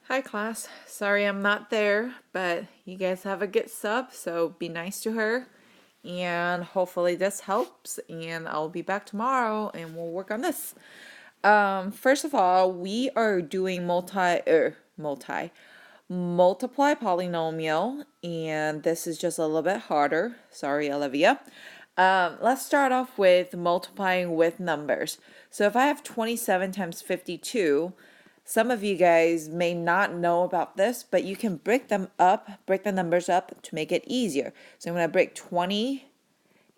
Hi class. Sorry I'm not there, but you guys have a good sub, so be nice to her. And hopefully this helps, and I'll be back tomorrow and we'll work on this. First of all, we are doing multiply polynomial, and this is just a little bit harder. Sorry, Olivia. Let's start off with multiplying with numbers. So if I have 27 times 52, some of you guys may not know about this, but you can break the numbers up to make it easier. So I'm going to break 20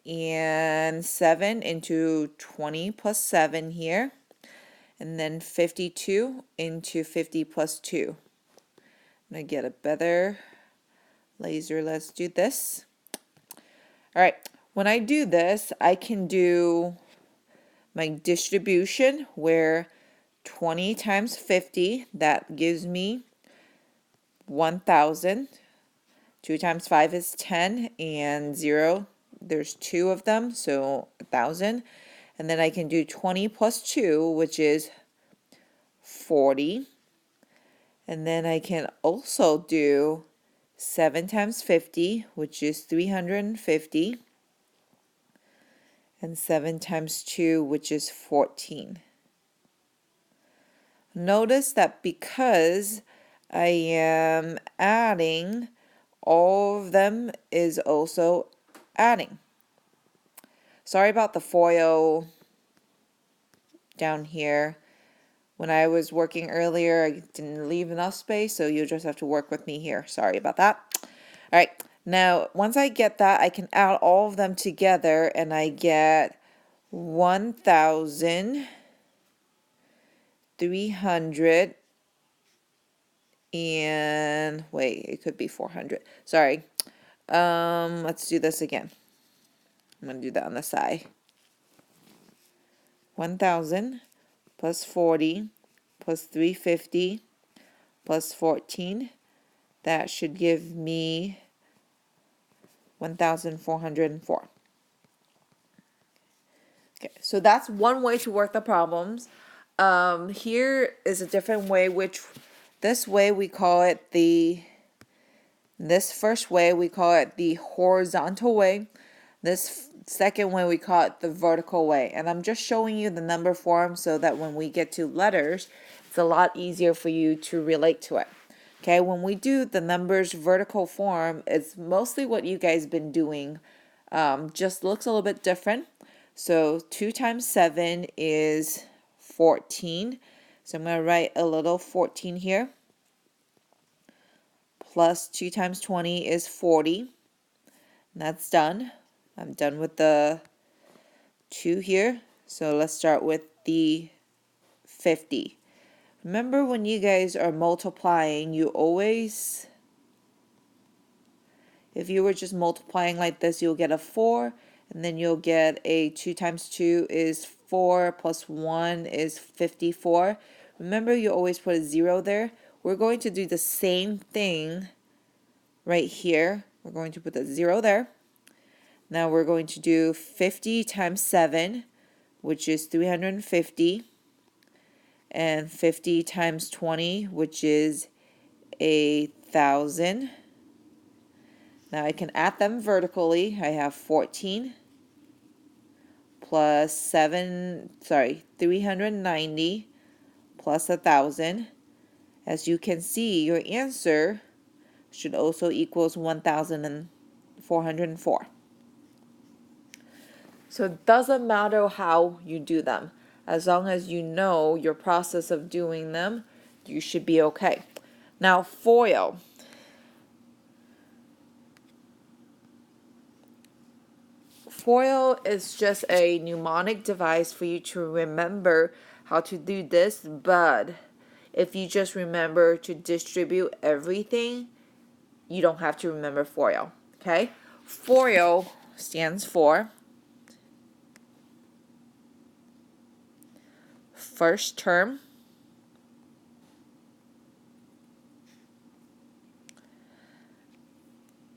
and 7 into 20 plus 7 here, and then 52 into 50 plus 2. I'm going to get a better laser. Let's do this. All right, when I do this, I can do my distribution where 20 times 50, that gives me 1,000. 2 times 5 is 10, and 0, there's 2 of them, so 1,000. And then I can do 20 plus 2, which is 40. And then I can also do 7 times 50, which is 350. And 7 times 2, which is 14. Notice that because I am adding, all of them is also adding. Sorry about the foil down here. When I was working earlier, I didn't leave enough space, so you just have to work with me here. Sorry about that. All right, now once I get that, I can add all of them together, and I get 1,300 and wait, it could be 400. Sorry. Let's do this again. I'm going to do that on the side. 1,000 plus 40 plus 350 plus 14. That should give me 1,404. Okay, so that's one way to work the problems. Here is a different way, which this way we call it this first way we call it the horizontal way. This second way we call it the vertical way. And I'm just showing you the number form so that when we get to letters, it's a lot easier for you to relate to it. Okay, when we do the numbers vertical form, it's mostly what you guys been doing. Just looks a little bit different. So 2 times 7 is 14. So I'm going to write a little 14 here. Plus 2 times 20 is 40. And that's done. I'm done with the 2 here. So let's start with the 50. Remember when you guys are multiplying, you always, if you were just multiplying like this, you'll get a 4, and then you'll get a 2 times 2 is 4 plus 1 is 54. Remember, you always put a 0 there. We're going to do the same thing right here. We're going to put the 0 there. Now we're going to do 50 times 7, which is 350, and 50 times 20, which is 1,000. Now I can add them vertically. I have 14 plus 390 plus 1,000. As you can see, your answer should also equals 1,404. So it doesn't matter how you do them. As long as you know your process of doing them, you should be okay. Now, FOIL. FOIL is just a mnemonic device for you to remember how to do this, but if you just remember to distribute everything, you don't have to remember FOIL, okay? FOIL stands for first term,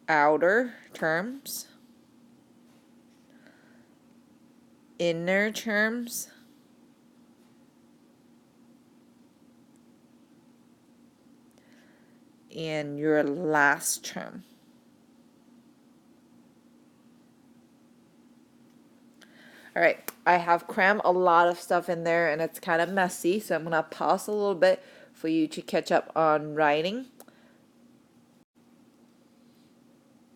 outer terms, inner terms, and your last term. All right, I have crammed a lot of stuff in there and it's kind of messy, so I'm going to pause a little bit for you to catch up on writing.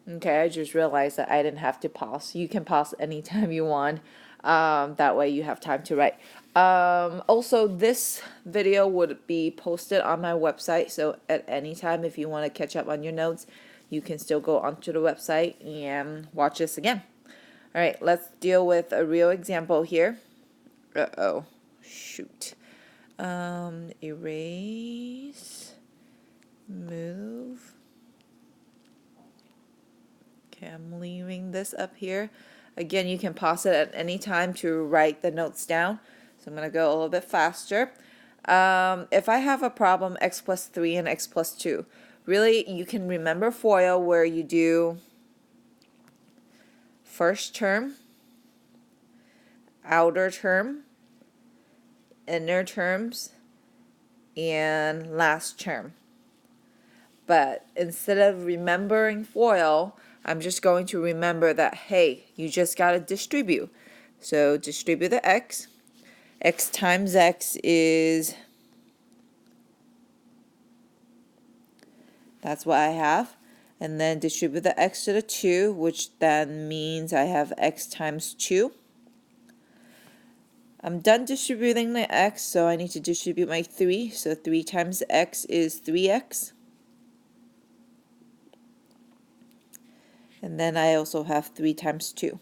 Okay, I just realized that I didn't have to pause. You can pause anytime you want. That way you have time to write. Also, this video would be posted on my website, so at any time if you want to catch up on your notes, you can still go onto the website and watch this again. All right, let's deal with a real example here. Uh-oh, shoot. Erase, move. Okay, I'm leaving this up here. Again, you can pause it at any time to write the notes down. So I'm going to go a little bit faster. If I have a problem, x plus 3 and x plus 2. Really, you can remember FOIL where you do first term, outer term, inner terms, and last term. But instead of remembering FOIL, I'm just going to remember that, hey, you just got to distribute. So distribute the x. X times x is, that's what I have. And then distribute the x to the 2, which then means I have x times 2. I'm done distributing the x, so I need to distribute my 3. So 3 times x is 3x. And then I also have 3 times 2.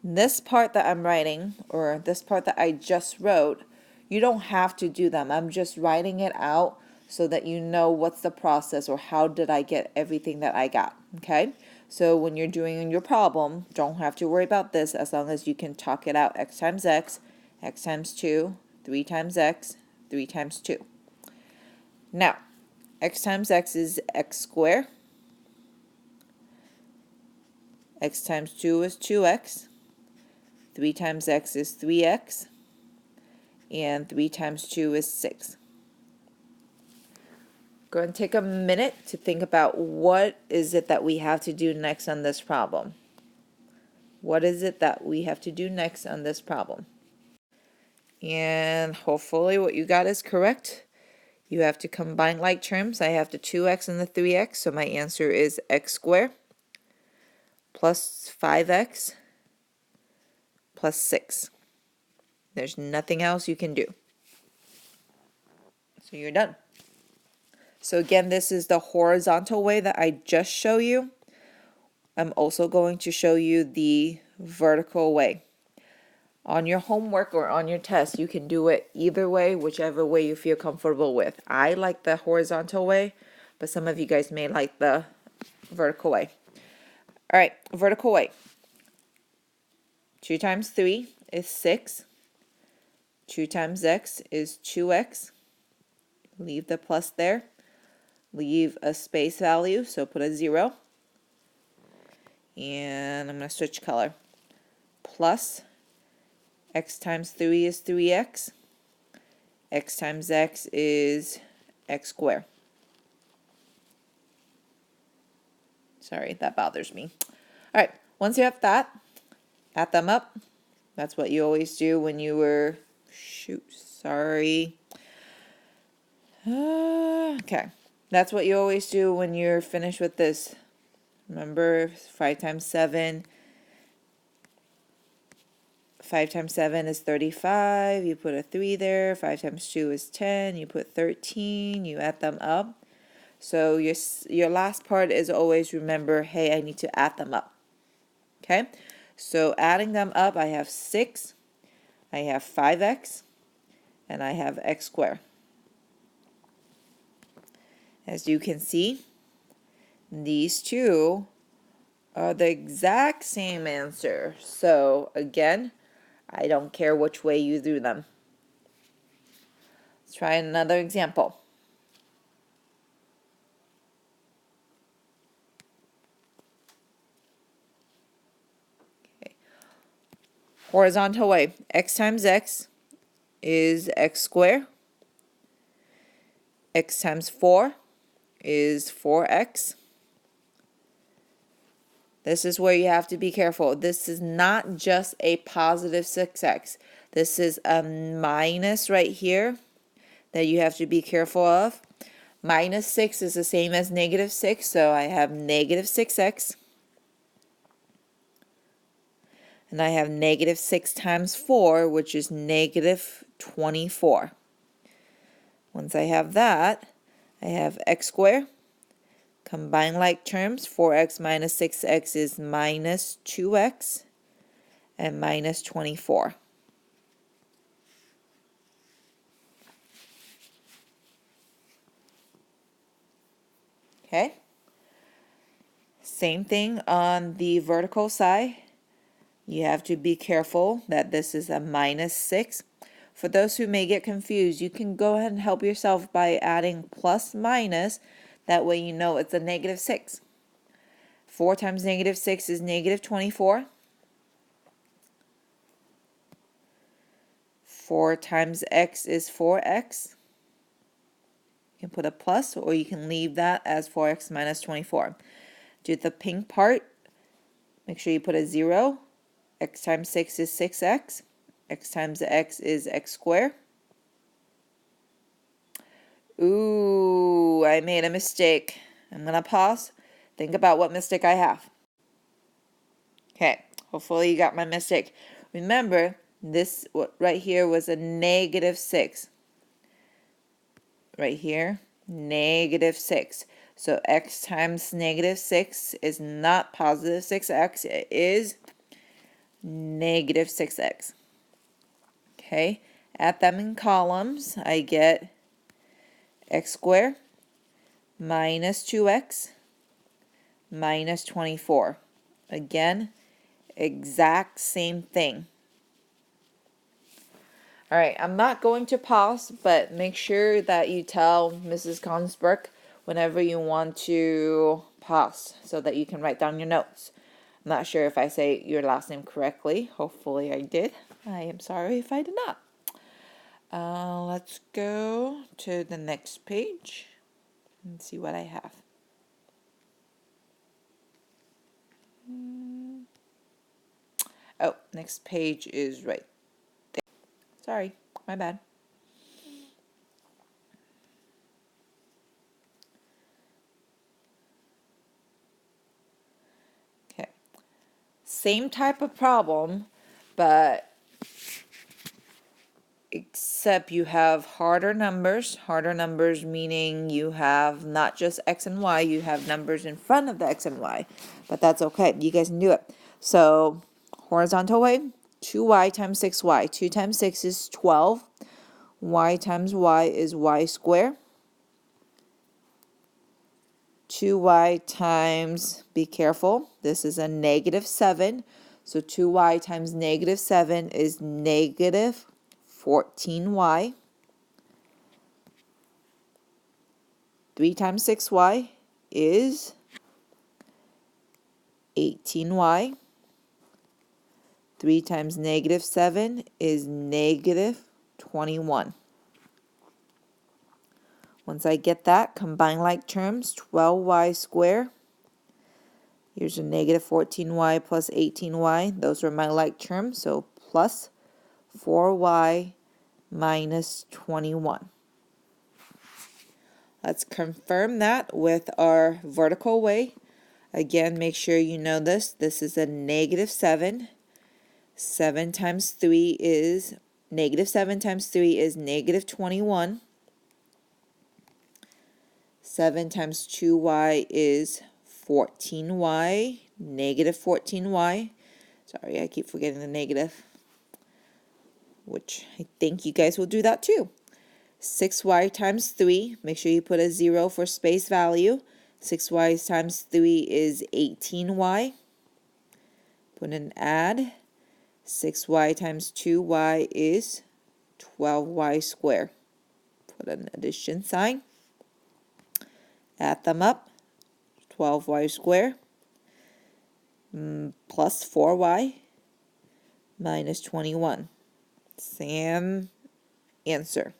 This part that I'm writing, or this part that I just wrote, you don't have to do them. I'm just writing it out so that you know what's the process or how did I get everything that I got, okay? So when you're doing your problem, don't have to worry about this as long as you can talk it out. X times 2, 3 times x, 3 times 2. Now, x times x is x squared. X times 2 is 2x. 3 times x is 3x. And 3 times 2 is 6. Go ahead and take a minute to think about what is it that we have to do next on this problem. What is it that we have to do next on this problem? And hopefully what you got is correct. You have to combine like terms. I have the 2x and the 3x, so my answer is x squared plus 5x plus 6. There's nothing else you can do. So you're done. So again, this is the horizontal way that I just showed you. I'm also going to show you the vertical way. On your homework or on your test, you can do it either way, whichever way you feel comfortable with. I like the horizontal way, but some of you guys may like the vertical way. All right, vertical way. 2 times 3 is 6. 2 times x is 2x. Leave the plus there. Leave a space value, so put a 0. And I'm going to switch color. Plus x times 3 is 3x. X times x is x squared. Sorry, that bothers me. All right, once you have that, add them up. That's what you always do when you were, okay. That's what you always do when you're finished with this. Remember, 5 times 7. 5 times 7 is 35. You put a 3 there. 5 times 2 is 10. You put 13. You add them up. So your last part is always remember, hey, I need to add them up. Okay? So adding them up, I have 6. I have 5x. And I have x squared. As you can see, these two are the exact same answer. So again, I don't care which way you do them. Let's try another example. Okay. Horizontal way. X times x is x squared. X times 4 is 4x. This is where you have to be careful. This is not just a positive 6x. This is a minus right here that you have to be careful of. Minus 6 is the same as negative 6, so I have negative 6x. And I have negative 6 times 4, which is negative 24. Once I have that, I have x squared. Combine like terms, 4x minus 6x is minus 2x and minus 24. Okay? Same thing on the vertical side. You have to be careful that this is a minus 6. For those who may get confused, you can go ahead and help yourself by adding plus minus. That way you know it's a negative 6. 4 times negative 6 is negative 24. 4 times x is 4x. You can put a plus, or you can leave that as 4x minus 24. Do the pink part. Make sure you put a 0. X times 6 is 6x. X times x is x squared. Ooh, I made a mistake. I'm going to pause. Think about what mistake I have. Okay, hopefully you got my mistake. Remember, this right here was a negative 6. Right here, negative 6. So x times negative 6 is not positive 6x. It is negative 6x. Okay, add them in columns. I get x squared minus 2x minus 24. Again, exact same thing. All right, I'm not going to pause, but make sure that you tell Mrs. Consbrook whenever you want to pause so that you can write down your notes. I'm not sure if I say your last name correctly. Hopefully I did. I am sorry if I did not. Let's go to the next page and see what I have. Oh, next page is right there. Sorry, my bad. Okay. Same type of problem, but except you have harder numbers. Harder numbers meaning you have not just x and y, you have numbers in front of the x and y. But that's okay. You guys can do it. So horizontal way, 2y times 6y. 2 times 6 is 12. Y times y is y squared. 2y times, be careful, this is a negative 7. So 2y times negative 7 is negative 14y. 3 times 6y is 18y. 3 times negative 7 is negative 21. Once I get that, combine like terms, 12y squared. Here's a negative 14y plus 18y. Those are my like terms, so plus 4y minus 21. Let's confirm that with our vertical way. Again, make sure you know this. This is a negative 7. 7 times 3 is, negative 7 times 3 is negative 21. 7 times 2y is 14y, negative 14y. Sorry, I keep forgetting the negative, which I think you guys will do that too. 6y times 3, make sure you put a 0 for space value. 6y times 3 is 18y. Put an add. 6y times 2y is 12y squared. Put an addition sign. Add them up. 12y squared plus 4y minus 21. Same answer.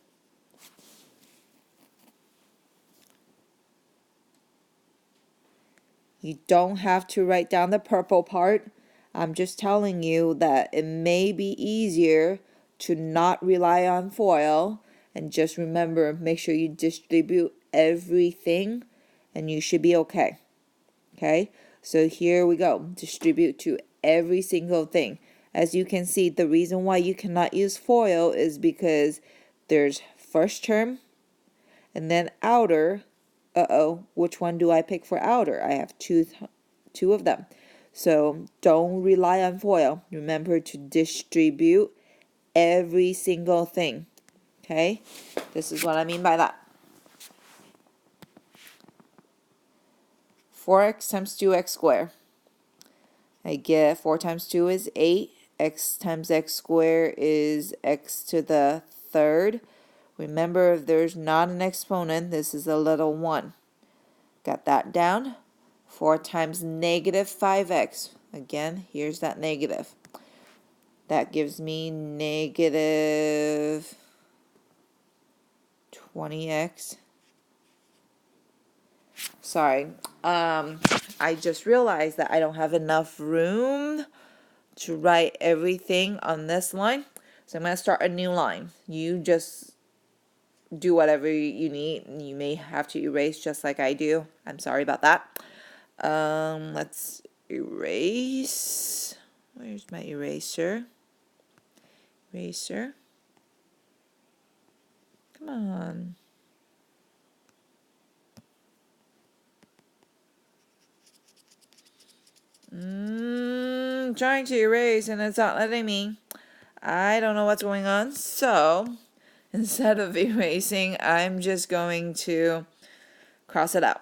You don't have to write down the purple part. I'm just telling you that it may be easier to not rely on foil, and just remember, make sure you distribute everything and you should be okay. Okay, so here we go. Distribute to every single thing. As you can see, the reason why you cannot use foil is because there's first term and then outer. Uh-oh, which one do I pick for outer? I have two of them. So don't rely on foil. Remember to distribute every single thing. Okay, this is what I mean by that. 4x times 2x squared. I get 4 times 2 is 8. X times x squared is x to the third. Remember, if there's not an exponent, this is a little 1. Got that down. 4 times negative 5x. Again, here's that negative. That gives me negative 20x. Sorry. I just realized that I don't have enough room to write everything on this line. So I'm going to start a new line. You just do whatever you need. You may have to erase just like I do. I'm sorry about that. Let's erase. Where's my eraser? Eraser. Come on. Trying to erase and it's not letting me. I don't know what's going on. So instead of erasing, I'm just going to cross it out.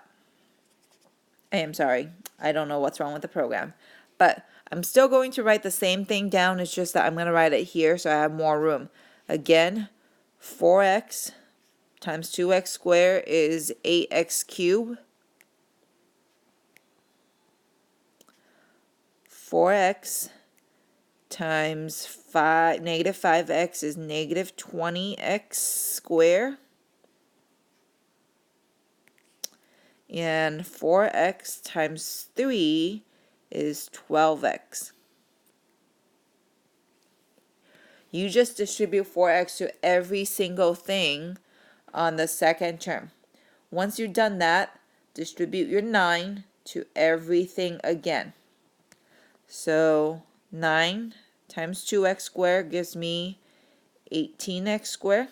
I am sorry. I don't know what's wrong with the program. But I'm still going to write the same thing down. It's just that I'm going to write it here so I have more room. Again, 4x times 2x squared is 8x cubed. 4x times negative 5x is negative 20x squared. And 4x times 3 is 12x. You just distribute 4x to every single thing on the second term. Once you've done that, distribute your 9 to everything again. So 9 times 2x squared gives me 18x squared.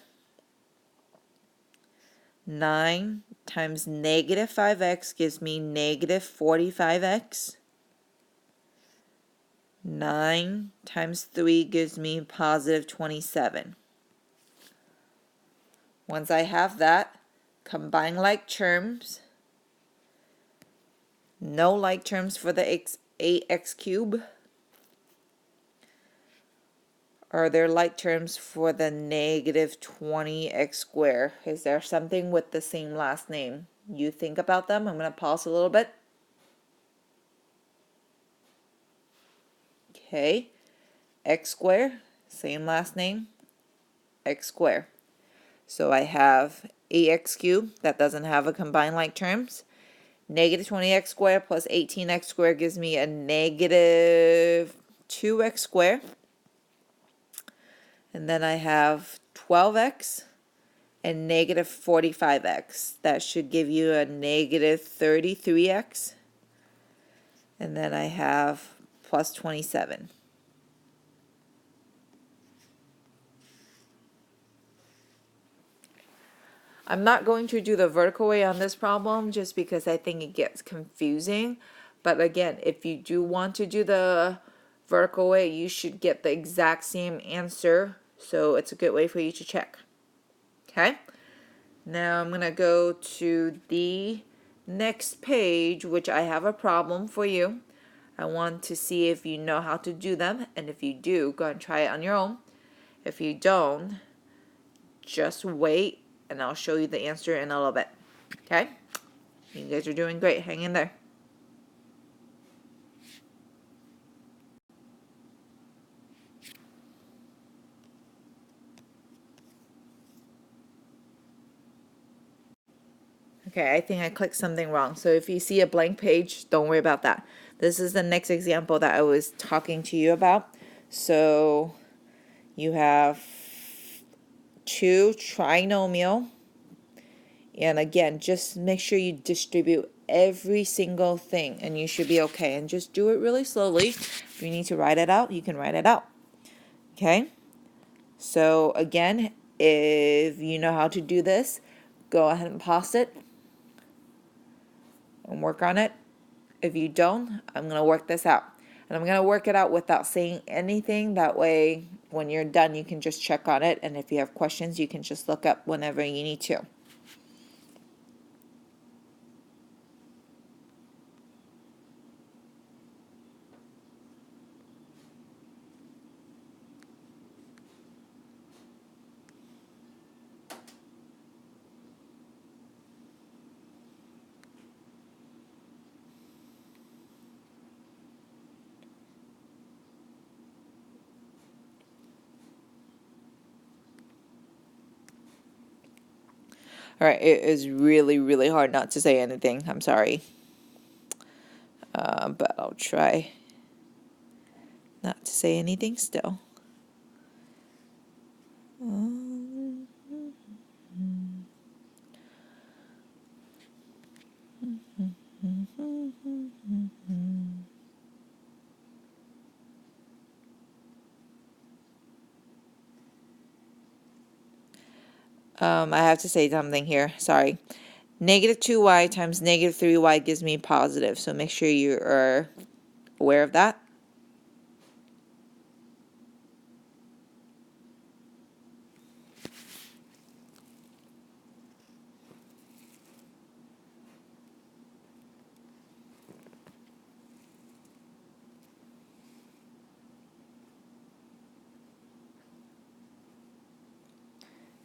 9 times negative 5x gives me negative 45x. 9 times 3 gives me positive 27. Once I have that, combine like terms. No like terms for the 8x cubed. Are there like terms for the negative 20x squared? Is there something with the same last name? You think about them. I'm going to pause a little bit. Okay. X squared, same last name, x squared. So I have 8x cubed, that doesn't have a combined like terms. Negative 20x squared plus 18x squared gives me a negative 2x squared. And then I have 12x and negative 45x. That should give you a negative 33x. And then I have plus 27. I'm not going to do the vertical way on this problem just because I think it gets confusing. But again, if you do want to do the vertical way, you should get the exact same answer. So it's a good way for you to check. Okay? Now I'm going to go to the next page, which I have a problem for you. I want to see if you know how to do them. And if you do, go and try it on your own. If you don't, just wait and I'll show you the answer in a little bit. Okay? You guys are doing great. Hang in there. Okay, I think I clicked something wrong. So if you see a blank page, don't worry about that. This is the next example that I was talking to you about. So you have 2 trinomial. And again, just make sure you distribute every single thing and you should be okay. And just do it really slowly. If you need to write it out, you can write it out. Okay? So again, if you know how to do this, go ahead and pause it and work on it. If you don't, I'm going to work this out. And I'm going to work it out without saying anything. That way, when you're done, you can just check on it. And if you have questions, you can just look up whenever you need to. All right, it is really, really hard not to say anything. I'm sorry. But I'll try not to say anything still. I have to say something here. Sorry. Negative 2y times negative 3y gives me positive. So make sure you are aware of that.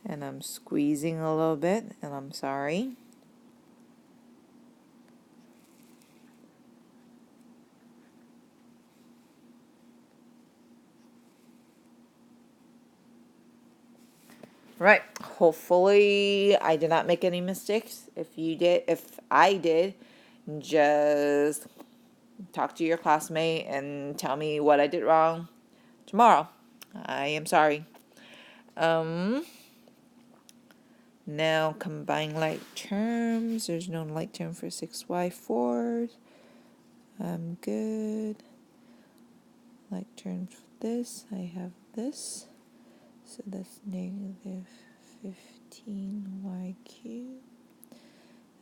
And I'm squeezing a little bit, and I'm sorry. Right. Hopefully I did not make any mistakes. If I did, just talk to your classmate and tell me what I did wrong tomorrow. I am sorry. Now combine like terms. There's no like term for 6y4. I'm good. Like terms for this. I have this. So that's negative 15y cubed.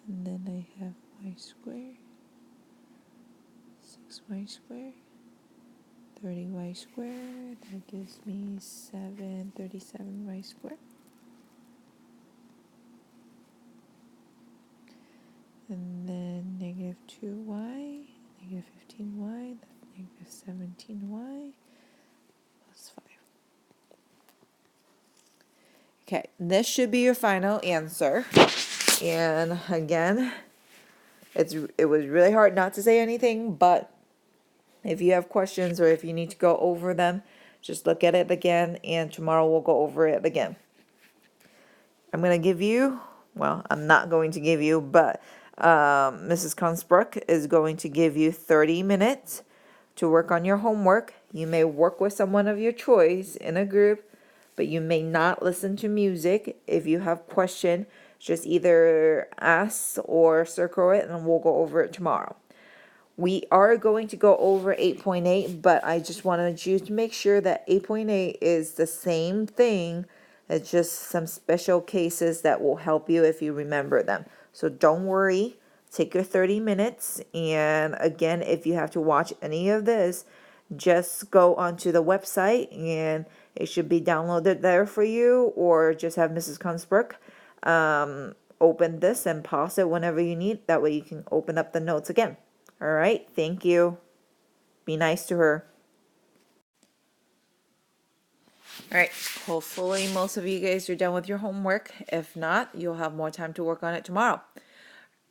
And then I have y squared. 6y squared. 30y squared. That gives me 37y squared. And then negative 2y, negative 15y, that's negative 17y plus 5. Okay, this should be your final answer. And again, it was really hard not to say anything, but if you have questions or if you need to go over them, just look at it again, and tomorrow we'll go over it again. I'm going to give you, well, I'm not going to give you, but Mrs. Consbrook is going to give you 30 minutes to work on your homework. You may work with someone of your choice in a group, but you may not listen to music. If you have question, just either ask or circle it, and we'll go over it tomorrow. We are going to go over 8.8, but I just wanted you to make sure that 8.8 is the same thing. It's just some special cases that will help you if you remember them. So don't worry. Take your 30 minutes. And again, if you have to watch any of this, just go onto the website and it should be downloaded there for you, or just have Mrs. Consbrook open this and pause it whenever you need. That way you can open up the notes again. All right, thank you. Be nice to her. All right, hopefully most of you guys are done with your homework. If not, you'll have more time to work on it tomorrow.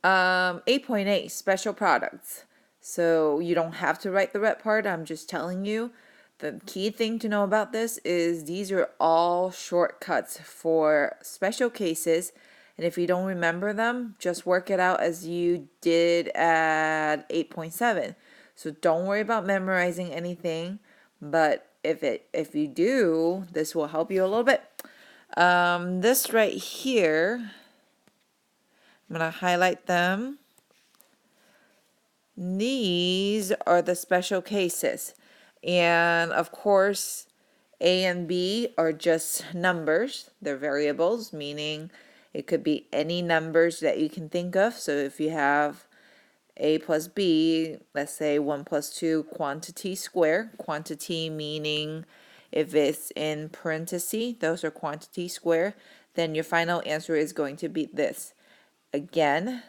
8.8, special products. So you don't have to write the red part. I'm just telling you. The key thing to know about this is these are all shortcuts for special cases And if you don't remember them, just work it out as you did at 8.7. So don't worry about memorizing anything, but if you do, this will help you a little bit. This right here, I'm going to highlight them. These are the special cases. And of course, A and B are just numbers. They're variables, meaning it could be any numbers that you can think of. So if you have A plus B, let's say 1 plus 2 quantity square. Quantity meaning if it's in parentheses, those are quantity square, then your final answer is going to be this. Again,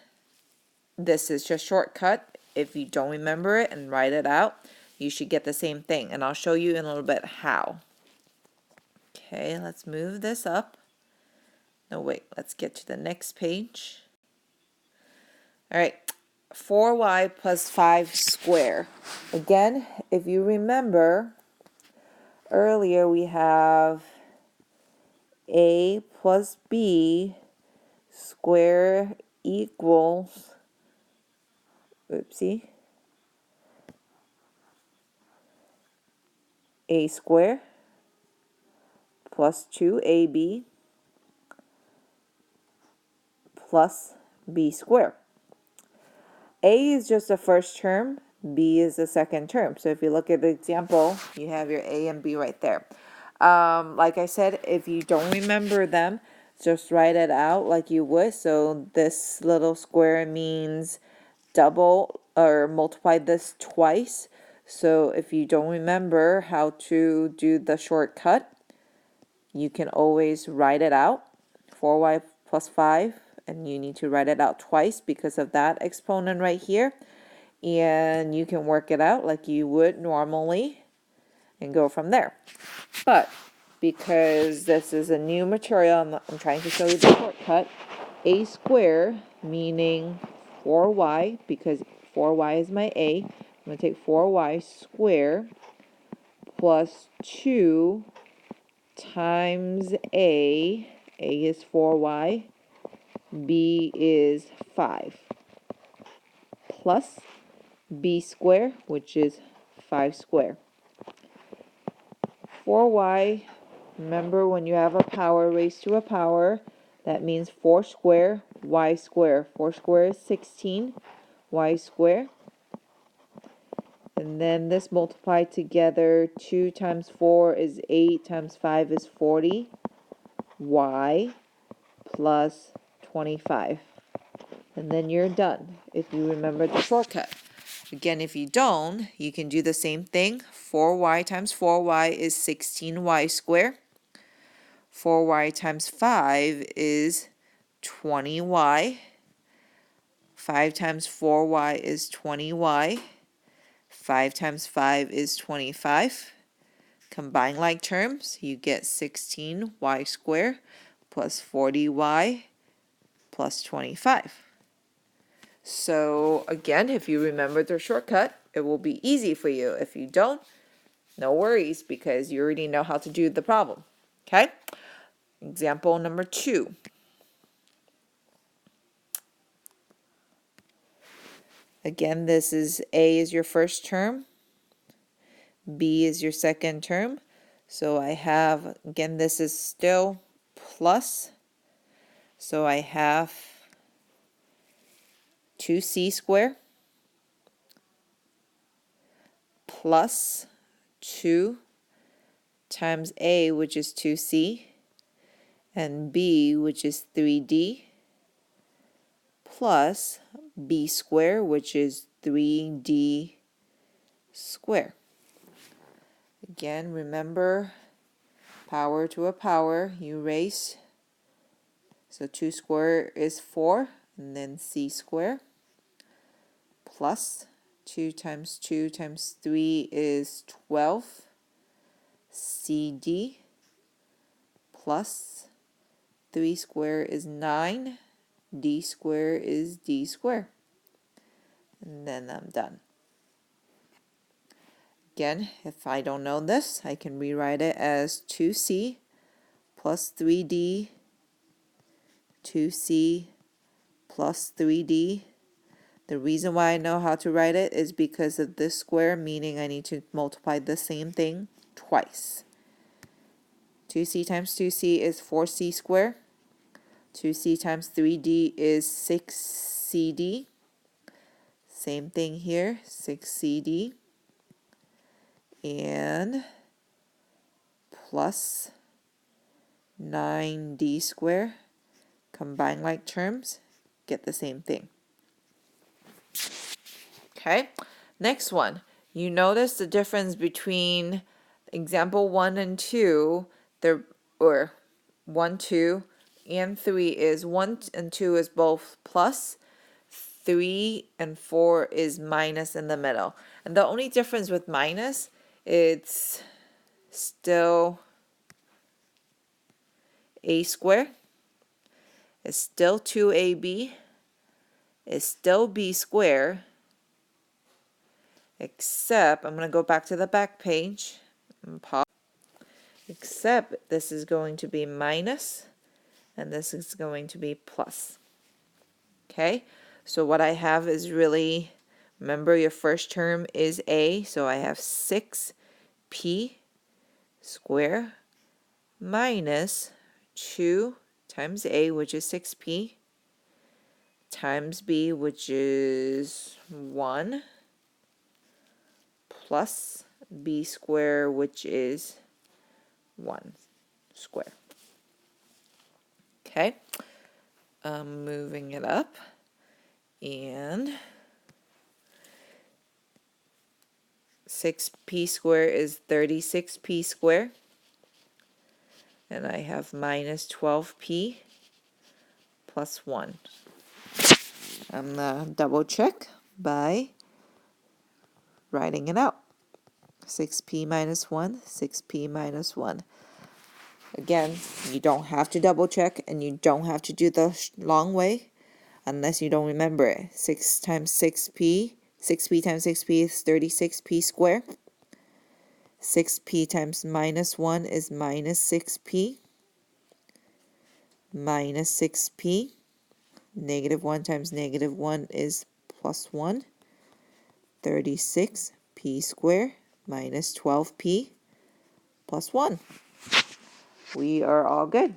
this is just shortcut. If you don't remember it and write it out, you should get the same thing. And I'll show you in a little bit how. Okay, let's move this up. No, wait, let's get to the next page. All right, 4y plus 5 square. Again, if you remember, earlier we have a plus b square equals, oopsie, a square plus 2ab plus b squared. A is just the first term, B is the second term. So if you look at the example, you have your A and B right there. Like I said, if you don't remember them, just write it out like you would. So this little square means double or multiply this twice. So if you don't remember how to do the shortcut, you can always write it out. 4y plus 5, and you need to write it out twice because of that exponent right here. And you can work it out like you would normally and go from there. But because this is a new material, I'm trying to show you the shortcut. A square, meaning 4y, because 4y is my A. I'm going to take 4y square plus 2 times A is 4y, B is 5, plus B square, which is 5 square. 4y, remember when you have a power raised to a power, that means 4 square, y square. 4 square is 16, y square. And then this multiplied together, 2 times 4 is 8, times 5 is 40, y plus 25. And then you're done if you remember the shortcut. Again, if you don't, you can do the same thing. 4y times 4y is 16y squared. 4y times 5 is 20y. 5 times 4y is 20y. 5 times 5 is 25. Combine like terms, you get 16y squared plus 40y plus 25. So again, if you remember the shortcut, it will be easy for you. If you don't, no worries because you already know how to do the problem. Okay? Example number 2. Again, this is A is your first term, B is your second term. So I have, again, this is still plus. So I have 2c squared plus 2 times A, which is 2c, and B, which is 3d, plus B squared, which is 3d squared. Again, remember, power to a power, you raise. So 2 squared is 4, and then c squared, plus 2 times 2 times 3 is 12, cd, plus 3 squared is 9, d squared is d squared. And then I'm done. Again, if I don't know this, I can rewrite it as 2c plus 3d 2c plus 3d. The reason why I know how to write it is because of this square, meaning I need to multiply the same thing twice. 2c times 2c is 4c squared. 2c times 3d is 6cd. Same thing here, 6cd. And plus 9d squared. Combine like terms, get the same thing. Okay, next one. You notice the difference between example 1 and 2, or 1, 2, and 3 is 1 and 2 is both plus, 3 and 4 is minus in the middle. And the only difference with minus, it's still a squared, it's still 2ab, it's still b squared, except, I'm going to go back to the back page and pause, except this is going to be minus and this is going to be plus. Okay, so what I have is really, remember your first term is a, so I have 6p squared minus 2 times a, which is 6p, times b, which is 1, plus b squared, which is 1 squared. Okay, moving it up, and 6p squared is 36p squared, and I have minus 12p plus 1. I'm going to double check by writing it out. 6p minus 1, 6p minus 1. Again, you don't have to double check and you don't have to do the long way unless you don't remember it. 6 times 6p, 6p times 6p is 36p squared. 6p times minus 1 is minus 6p. Minus 6p. Negative 1 times negative 1 is plus 1. 36p squared minus 12p plus 1. We are all good.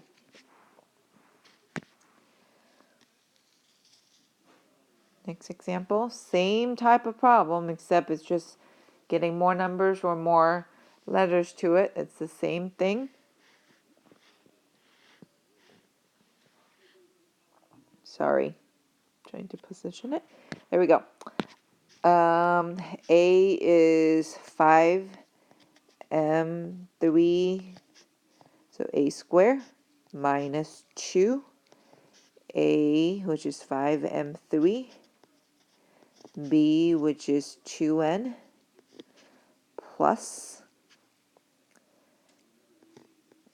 Next example, same type of problem, except it's just getting more numbers or more letters to it. It's the same thing. Sorry, trying to position it. There we go. A is 5m3, so a squared, minus 2a, which is 5m3, b, which is 2n, plus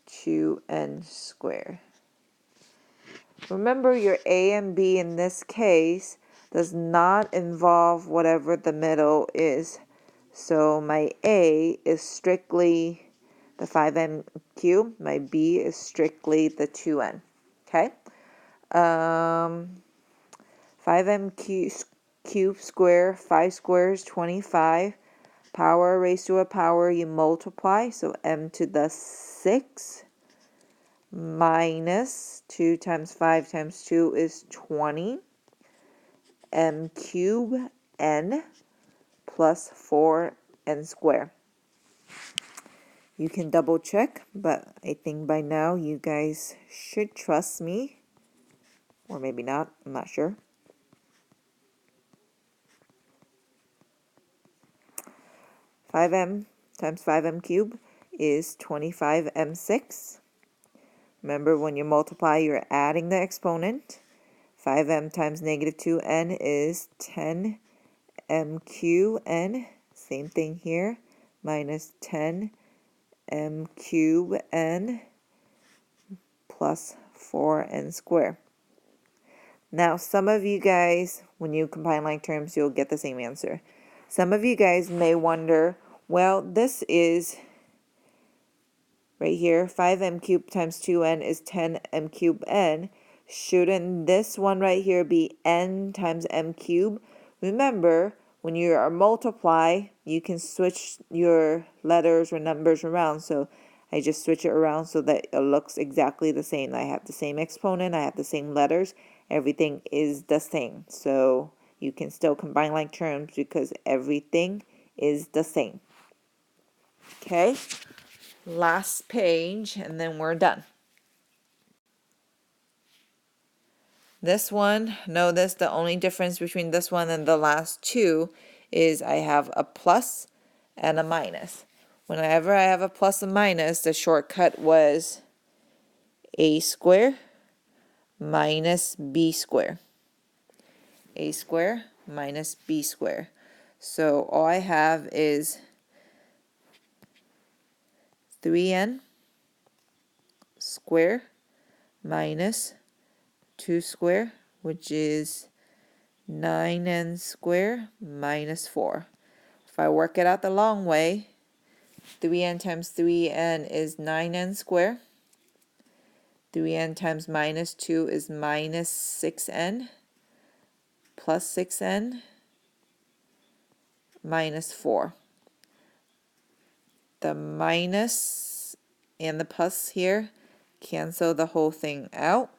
2n squared. Remember, your a and b in this case does not involve whatever the middle is. So my a is strictly the 5n cubed. My b is strictly the 2n. Okay? 5m cubed square, 5 squares, 25. Power raised to a power, you multiply. So m to the 6 minus 2 times 5 times 2 is 20. M cubed n plus 4n squared. You can double check, but I think by now you guys should trust me. Or maybe not, I'm not sure. (5m) times 5m cubed is 25m6. Remember, when you multiply, you're adding the exponent. 5m times negative 2n is 10m cubed n. Same thing here. Minus 10m cubed n plus 4n squared. Now, some of you guys, when you combine like terms, you'll get the same answer. Some of you guys may wonder, well, this is right here, 5m cubed times 2n is 10m cubed n. shouldn't this one right here be n times m cubed? Remember, when you are multiply, you can switch your letters or numbers around. So I just switch it around so that it looks exactly the same. I have the same exponent, I have the same letters, everything is the same. So you can still combine like terms because everything is the same. Okay, last page and then we're done. This one, notice the only difference between this one and the last two is I have a plus and a minus. Whenever I have a plus and minus, the shortcut was a square minus b square. A square minus b square. So all I have is 3n square minus 2 square, which is 9n square minus 4. If I work it out the long way, 3n times 3n is 9n square. 3n times minus 2 is minus 6n plus 6n minus 4. The minus and the plus here cancel the whole thing out.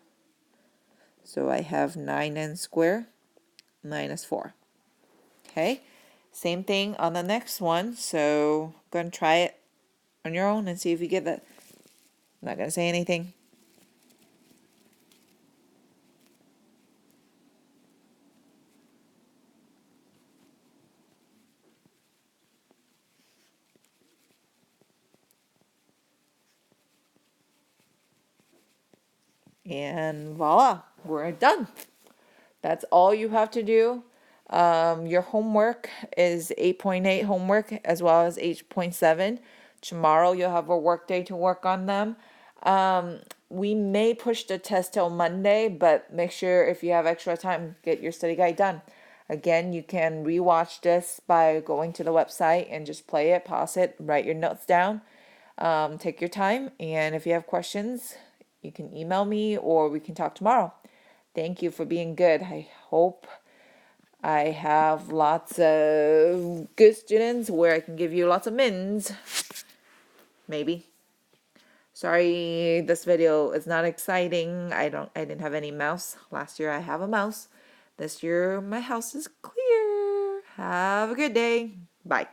So I have 9n squared minus 4. Okay, same thing on the next one. So go and try it on your own and see if you get that. I'm not going to say anything. And voila, we're done. That's all you have to do. Your homework is 8.8 homework as well as 8.7. Tomorrow you'll have a work day to work on them. We may push the test till Monday, but make sure if you have extra time, get your study guide done. Again, you can rewatch this by going to the website and just play it, pause it, write your notes down. Take your time, and if you have questions, you can email me or we can talk tomorrow. Thank you for being good. I hope I have lots of good students where I can give you lots of mins. Maybe. Sorry, this video is not exciting. I didn't have any mouse. Last year I have a mouse. This year my house is clear. Have a good day. Bye.